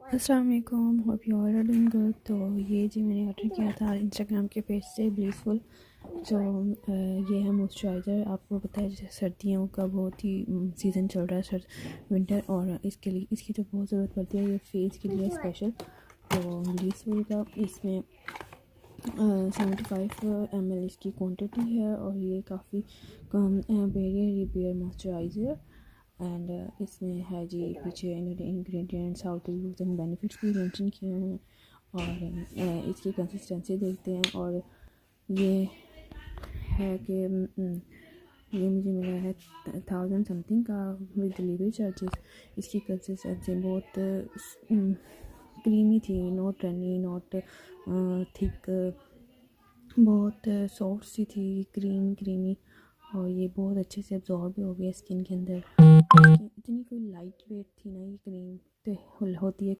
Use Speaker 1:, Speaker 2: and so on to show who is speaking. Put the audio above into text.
Speaker 1: अस्सलाम वालेकुम, hope you all are doing good. तो ये जी मैंने ऑर्डर किया था इंस्टाग्राम के पेज से ब्लिसफुल। जो ये है मॉइस्चराइज़र। आपको पता है जैसे सर्दियों का बहुत ही सीज़न चल रहा है, विंटर, और इसके लिए इसकी तो बहुत ज़रूरत पड़ती है ये फेस के लिए स्पेशल। तो ब्लिसफुल का इसमें 75 ml इसकी क्वांटिटी है और ये काफ़ी कम बैरियर रिपेयर मॉइस्चराइज़र। एंड इसमें है जी पीछे ingredients, how to use and benefits भी मेंशन किए हैं। और इसकी कंसिस्टेंसी देखते हैं। और ये है कि ये मुझे मिला है 1000 समथिंग का विद डिलीवरी चार्जेस। इसकी कंसिस्टेंसी बहुत क्रीमी थी, नॉट रनी, नॉट थिक, बहुत सॉफ्ट सी थी, क्रीमी। और ये बहुत अच्छे से अब्जॉर्ब भी हो गया स्किन के अंदर। इतनी कोई लाइट वेट थी ना ये क्रीम, तो होती है